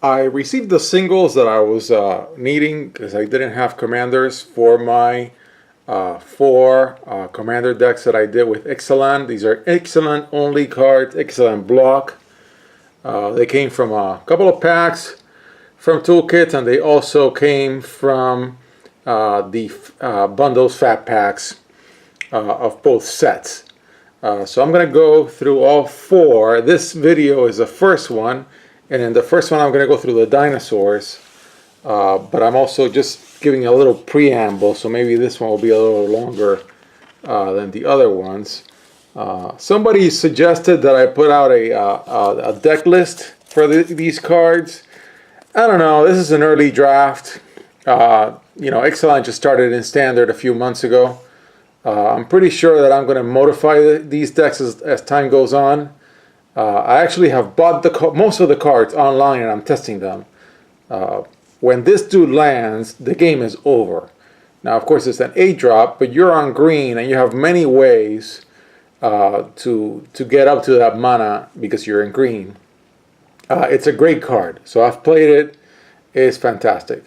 I received the singles that I was needing because I didn't have commanders for my four commander decks that I did with Ixalan. These are Ixalan only cards, Ixalan block. They came from a couple of packs from toolkits, and they also came from the bundles fat packs of both sets. So I'm going to go through all four. This video is the first one, and in the first one I'm going to go through the dinosaurs, but I'm also just giving a little preamble, so maybe this one will be a little longer than the other ones. Somebody suggested that I put out a deck list for these cards. I don't know, this is an early draft. Ixalan just started in standard a few months ago. I'm pretty sure that I'm going to modify these decks as time goes on. I actually have bought most of the cards online, and I'm testing them. When this dude lands, the game is over. Now, of course, it's an 8-drop, but you're on green, and you have many ways to get up to that mana because you're in green. It's a great card, so I've played it. It's fantastic.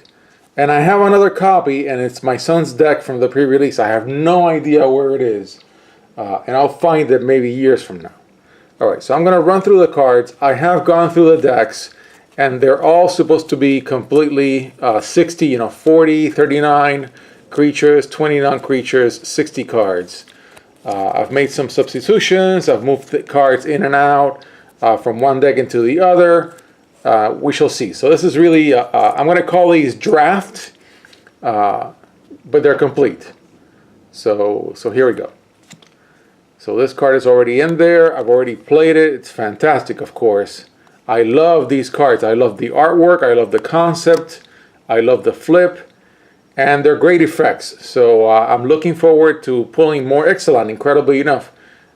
And I have another copy, and it's my son's deck from the pre-release. I have no idea where it is, and I'll find it maybe years from now. Alright, so I'm going to run through the cards. I have gone through the decks, and they're all supposed to be completely 60, 40, 39 creatures, 20 non-creatures, 60 cards. I've made some substitutions. I've moved the cards in and out from one deck into the other. We shall see. So this is really, I'm going to call these draft, but they're complete. So here we go. So this card is already in there. I've already played it. It's fantastic, of course. I love these cards. I love the artwork. I love the concept. I love the flip. And they're great effects. So I'm looking forward to pulling more Ixalan, incredibly enough.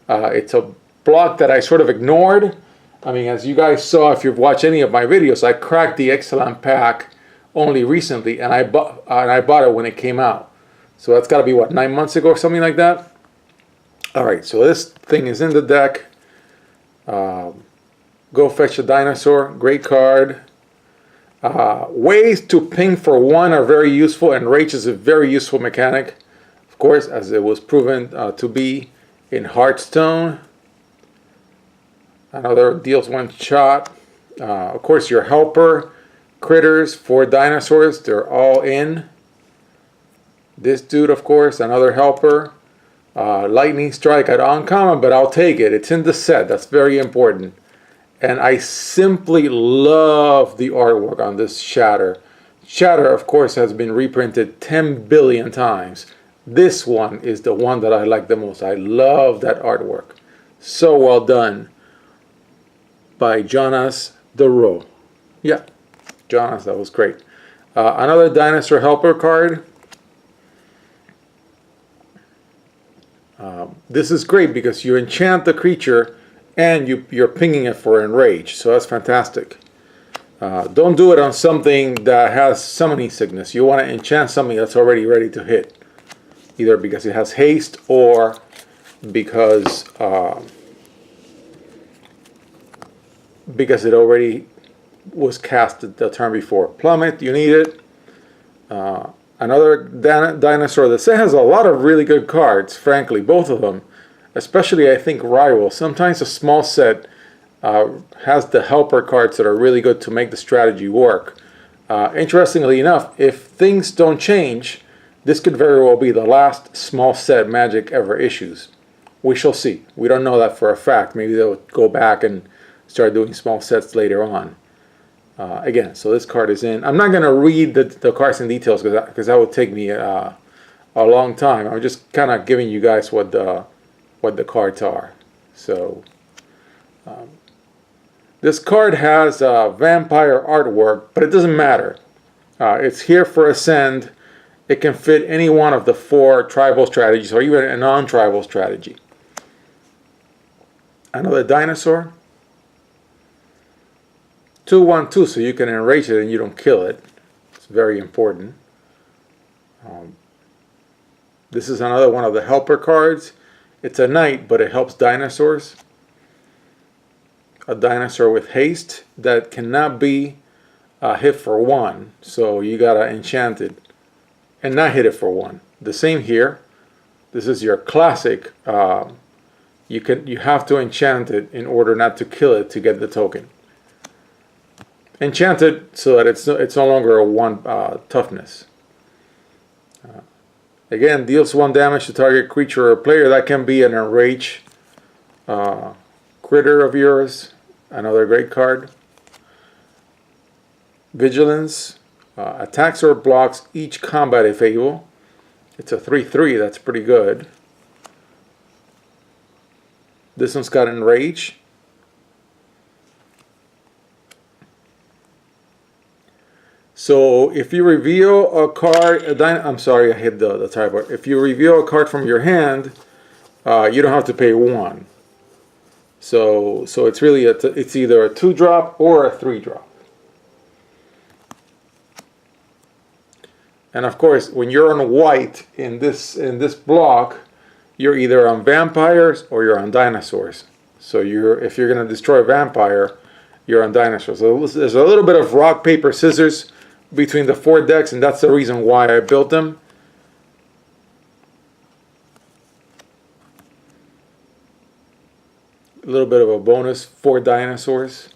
It's a block that I sort of ignored. I mean, as you guys saw, if you've watched any of my videos, I cracked the Ixalan pack only recently, and I bought it when it came out. So that's got to be, what, 9 months ago or something like that? Alright, so this thing is in the deck. Go Fetch a Dinosaur, great card. Ways to ping for 1 are very useful, and Rage is a very useful mechanic, of course, as it was proven to be in Hearthstone. Another deals 1 shot. Of course, your helper critters for dinosaurs, they're all in. This dude, of course, another helper. Lightning Strike at uncommon, but I'll take it. It's in the set. That's very important. And I simply love the artwork on this Shatter. Shatter, of course, has been reprinted 10 billion times. This one is the one that I like the most. I love that artwork. So well done by Jonas Duro. Yeah, Jonas, that was great. Another Dinosaur Helper card. This is great because you enchant the creature and you're pinging it for Enrage, so that's fantastic. Don't do it on something that has summoning sickness. You want to enchant something that's already ready to hit, either because it has haste or because it already was casted the turn before. Plummet, you need it. Another dinosaur. The set has a lot of really good cards, frankly, both of them. Especially, I think, Rival. Sometimes a small set has the helper cards that are really good to make the strategy work. Interestingly enough, if things don't change, this could very well be the last small set Magic ever issues. We shall see. We don't know that for a fact. Maybe they'll go back and start doing small sets later on. Again, so this card is in. I'm not going to read the cards in details because that would take me a long time. I'm just kind of giving you guys what the cards are. So this card has vampire artwork, but it doesn't matter. It's here for Ascend. It can fit any one of the 4 tribal strategies or even a non-tribal strategy. Another dinosaur. 2/1/2, so you can enrage it and you don't kill it. It's very important. This is another one of the helper cards. It's a knight, but it helps dinosaurs. A dinosaur with haste that cannot be hit for 1, so you gotta enchant it and not hit it for 1. The same here. This is your classic. You have to enchant it in order not to kill it to get the token. Enchant it so that it's no longer a 1 toughness. Again, deals 1 damage to target creature or player. That can be an enraged critter of yours. Another great card. Vigilance. Attacks or blocks each combat if able. It's a 3/3. That's pretty good. This one's got enrage. So if you reveal a card, I'm sorry, I hit the typo. If you reveal a card from your hand, you don't have to pay 1. So it's really it's either a 2-drop or a 3-drop. And of course, when you're on white in this block, you're either on vampires or you're on dinosaurs. So if you're going to destroy a vampire, you're on dinosaurs. So there's a little bit of rock, paper, scissors between the 4 decks, and that's the reason why I built them. A little bit of a bonus for dinosaurs.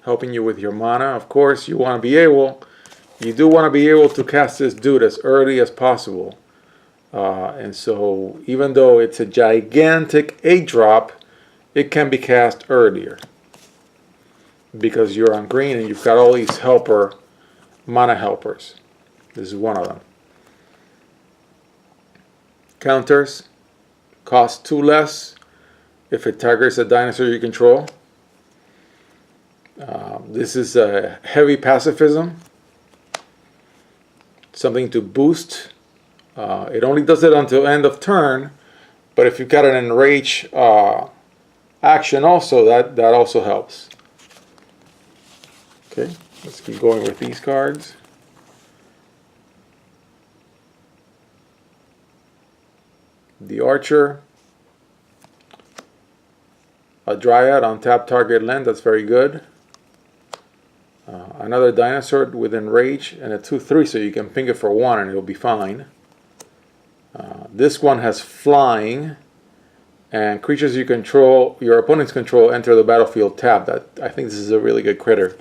Helping you with your mana. Of course, you do want to be able to cast this dude as early as possible. And so even though it's a gigantic 8-drop, it can be cast earlier. Because you're on green and you've got all these mana helpers. This is one of them. Counters. Cost 2 less if it targets a dinosaur you control. This is a heavy pacifism. Something to boost. It only does it until end of turn, but if you've got an enrage action also, that also helps. Okay, let's keep going with these cards. The Archer. A Dryad on tap target land, that's very good. Another dinosaur with enrage and a 2/3, so you can ping it for 1 and it'll be fine. This one has flying, and creatures you control, your opponents control, enter the battlefield tapped. I think this is a really good critter.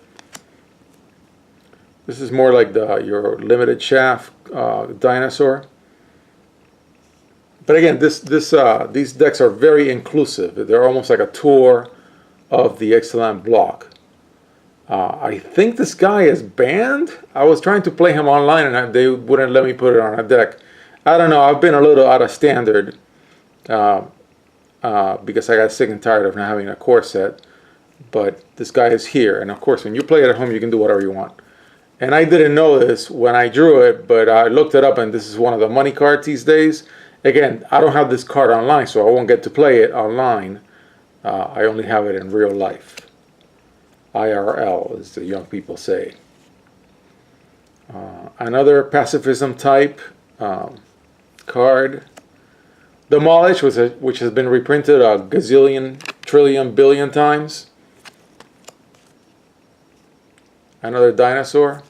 This is more like your limited shaft dinosaur. But again, these decks are very inclusive. They're almost like a tour of the Ixalan block. I think this guy is banned. I was trying to play him online and they wouldn't let me put it on a deck. I don't know. I've been a little out of standard because I got sick and tired of not having a core set. But this guy is here. And of course, when you play it at home, you can do whatever you want. And I didn't know this when I drew it, but I looked it up and this is one of the money cards these days. Again, I don't have this card online, so I won't get to play it online. I only have it in real life. IRL, as the young people say. Another pacifism type card. Demolish, which has been reprinted a gazillion, trillion, billion times. Another dinosaur.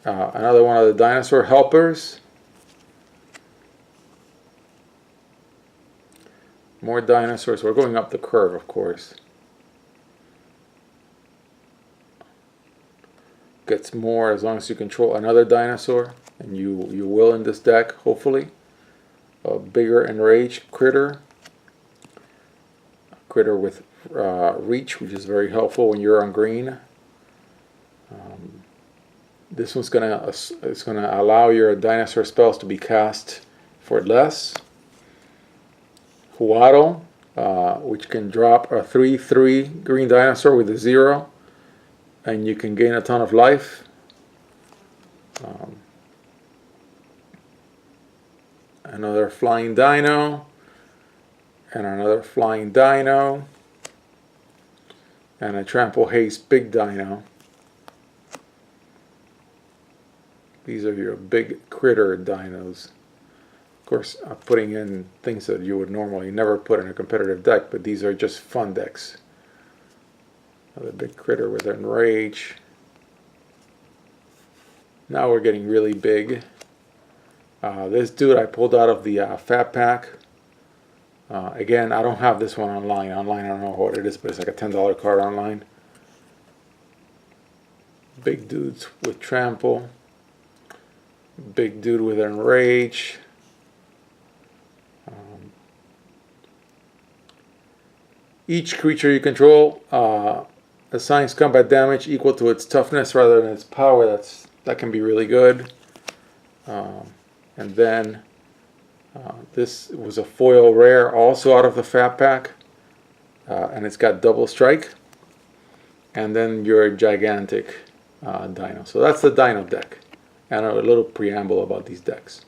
Another one of the dinosaur helpers. More dinosaurs. We're going up the curve, of course. Gets more as long as you control another dinosaur, and you will in this deck, hopefully. A bigger enraged critter. A critter with reach, which is very helpful when you're on green. This one's gonna allow your dinosaur spells to be cast for less. Huato, which can drop a 3/3 green dinosaur with a 0, and you can gain a ton of life. Another flying dino, and another flying dino, and a trample haste big dino. These are your big critter dinos. Of course, I'm putting in things that you would normally never put in a competitive deck, but these are just fun decks. Another big critter with Enrage. Now we're getting really big. This dude I pulled out of the Fat Pack. Again, I don't have this one online. Online, I don't know what it is, but it's like a $10 card online. Big dudes with Trample. Big dude with Enrage. Each creature you control assigns combat damage equal to its toughness rather than its power. That can be really good. And then this was a foil rare, also out of the Fat Pack, and it's got double strike. And then your gigantic Dino. So that's the Dino deck, and a little preamble about these decks.